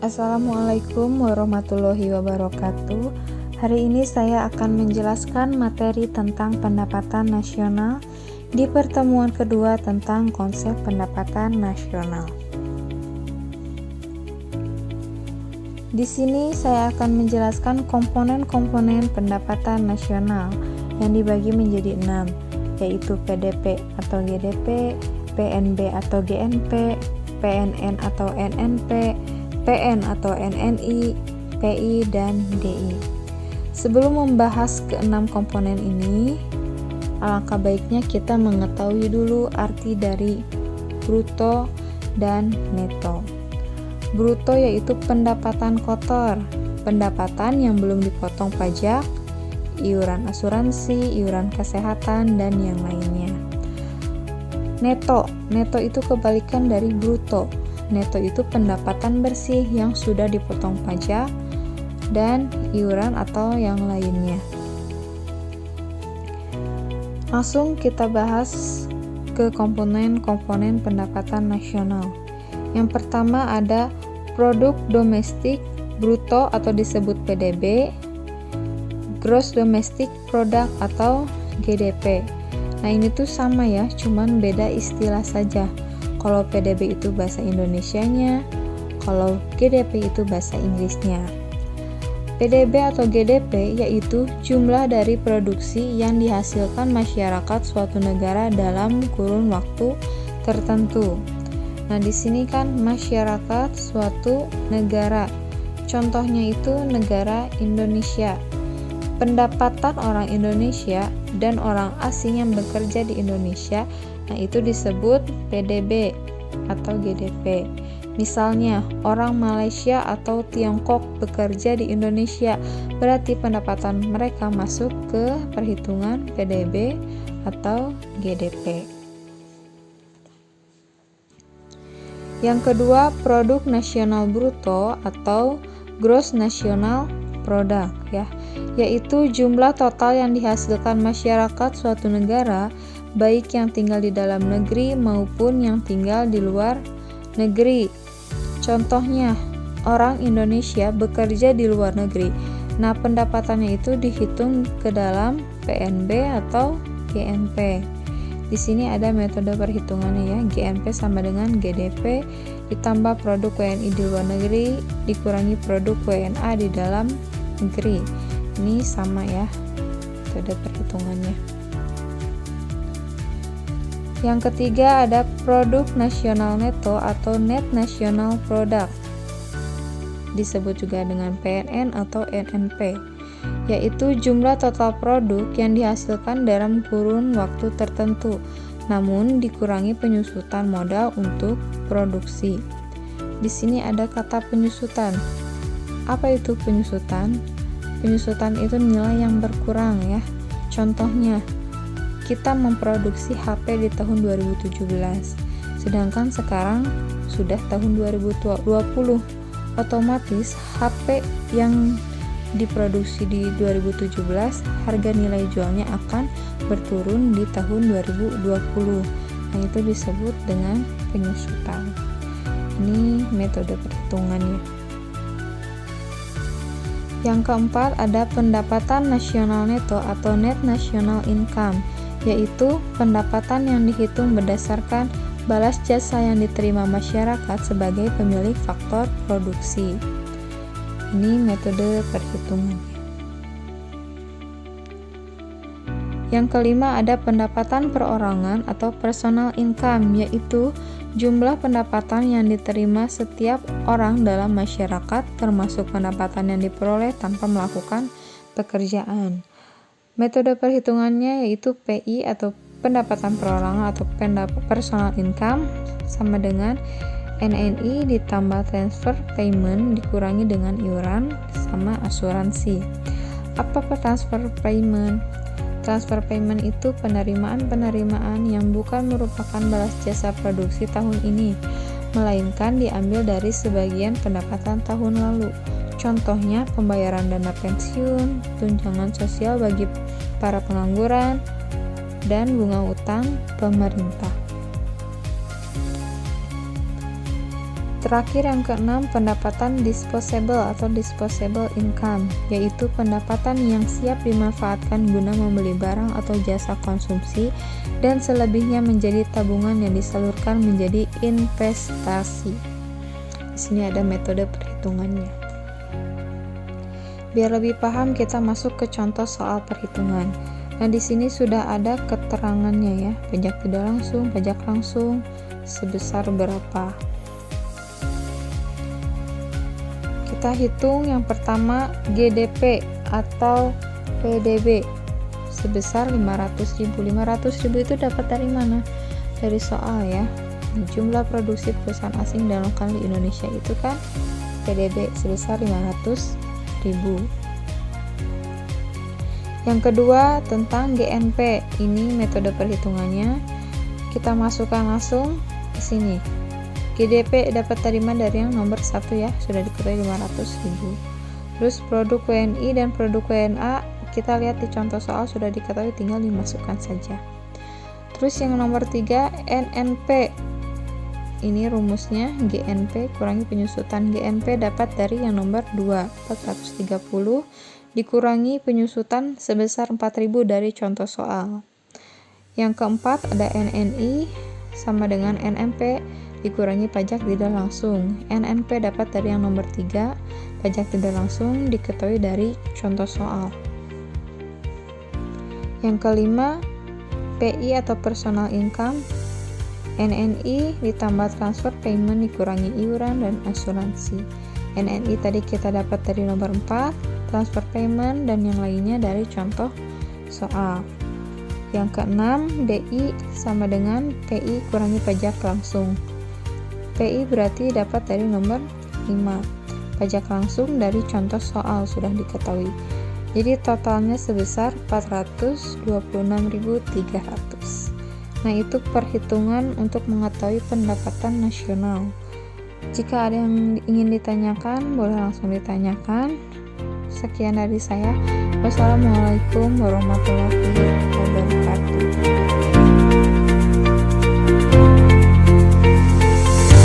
Assalamualaikum warahmatullahi wabarakatuh. Hari ini saya akan menjelaskan materi tentang pendapatan nasional di pertemuan kedua tentang konsep pendapatan nasional. Di sini saya akan menjelaskan komponen-komponen pendapatan nasional yang dibagi menjadi 6, yaitu PDP atau GDP, PNB atau GNP, PNN atau NNP, PN atau NNI, PI, dan DI. Sebelum membahas keenam komponen ini, alangkah baiknya kita mengetahui dulu arti dari bruto dan neto. Bruto yaitu pendapatan kotor, pendapatan yang belum dipotong pajak, iuran asuransi, iuran kesehatan, dan yang lainnya. Neto itu kebalikan dari bruto. Neto itu pendapatan bersih yang sudah dipotong pajak dan iuran atau yang lainnya. Langsung kita bahas ke komponen-komponen pendapatan nasional. Yang pertama ada produk domestik bruto atau disebut PDB, gross domestic product atau GDP. Nah ini tuh sama ya, cuman beda istilah saja. Kalau PDB itu bahasa Indonesianya, kalau GDP itu bahasa Inggrisnya. PDB atau GDP yaitu jumlah dari produksi yang dihasilkan masyarakat suatu negara dalam kurun waktu tertentu. Nah di sini kan masyarakat suatu negara. Contohnya itu negara Indonesia. Pendapatan orang Indonesia dan orang asing yang bekerja di Indonesia, nah itu disebut PDB atau GDP. Misalnya, orang Malaysia atau Tiongkok bekerja di Indonesia, berarti pendapatan mereka masuk ke perhitungan PDB atau GDP. Yang kedua, produk nasional bruto atau gross national product ya, yaitu jumlah total yang dihasilkan masyarakat suatu negara, baik yang tinggal di dalam negeri maupun yang tinggal di luar negeri. Contohnya, orang Indonesia bekerja di luar negeri. Nah, pendapatannya itu dihitung ke dalam PNB atau GNP. Di sini ada metode perhitungannya ya. GNP sama dengan GDP ditambah produk WNI di luar negeri dikurangi produk WNA di dalam negeri. Ini sama ya metode perhitungannya. Yang ketiga ada produk nasional neto atau net national product, disebut juga dengan PNN atau NNP, yaitu jumlah total produk yang dihasilkan dalam kurun waktu tertentu, namun dikurangi penyusutan modal untuk produksi. Di sini ada kata penyusutan. Apa itu penyusutan? Penyusutan itu nilai yang berkurang ya. Contohnya, kita memproduksi HP di tahun 2017, sedangkan sekarang sudah tahun 2020. Otomatis HP yang diproduksi di 2017, harga nilai jualnya akan berturun di tahun 2020. Nah, itu disebut dengan penyusutan. Ini metode perhitungannya. Yang keempat ada pendapatan nasional neto atau net national income, yaitu pendapatan yang dihitung berdasarkan balas jasa yang diterima masyarakat sebagai pemilik faktor produksi. Ini metode perhitungannya. Yang kelima ada pendapatan perorangan atau personal income, yaitu jumlah pendapatan yang diterima setiap orang dalam masyarakat, termasuk pendapatan yang diperoleh tanpa melakukan pekerjaan. Metode perhitungannya yaitu PI atau pendapatan perorangan atau personal income sama dengan NNI ditambah transfer payment dikurangi dengan iuran sama asuransi. Apa transfer payment? Transfer payment itu penerimaan yang bukan merupakan balas jasa produksi tahun ini, melainkan diambil dari sebagian pendapatan tahun lalu. Contohnya pembayaran dana pensiun, tunjangan sosial bagi para pengangguran, dan bunga utang pemerintah. Terakhir yang keenam, pendapatan disposable atau disposable income, yaitu pendapatan yang siap dimanfaatkan guna membeli barang atau jasa konsumsi dan selebihnya menjadi tabungan yang disalurkan menjadi investasi. Di sini ada metode perhitungannya. Biar lebih paham, kita masuk ke contoh soal perhitungan. Nah, di sini sudah ada keterangannya ya, pajak tidak langsung, sebesar berapa. Kita hitung yang pertama GDP atau PDB sebesar 500.000. 500.000 itu dapat dari mana? Dari soal ya. Jumlah produksi perusahaan asing dan lokal di Indonesia itu kan PDB sebesar 500.000. Yang kedua tentang GNP. Ini metode perhitungannya. Kita masukkan langsung ke sini. GDP dapat dari mana? Dari yang nomor 1 ya, sudah diketahui 500.000. Terus produk WNI dan produk WNA kita lihat di contoh soal sudah diketahui, tinggal dimasukkan saja. Terus yang nomor 3 NNP. Ini rumusnya GNP kurangi penyusutan. GNP dapat dari yang nomor 2, 430 dikurangi penyusutan sebesar 4.000 dari contoh soal. Yang keempat ada NNI sama dengan NNP dikurangi pajak tidak langsung. NNP dapat dari yang nomor 3, pajak tidak langsung diketahui dari contoh soal. Yang kelima, PI atau personal income. NNI ditambah transfer payment dikurangi iuran dan asuransi. NNI tadi kita dapat dari nomor 4, transfer payment dan yang lainnya dari contoh soal. Yang keenam, DI sama dengan PI kurangi pajak langsung. PI berarti dapat dari nomor 5. Pajak langsung dari contoh soal sudah diketahui. Jadi totalnya sebesar 426.300. Nah, itu perhitungan untuk mengetahui pendapatan nasional. Jika ada yang ingin ditanyakan, boleh langsung ditanyakan. Sekian dari saya. Wassalamualaikum warahmatullahi wabarakatuh.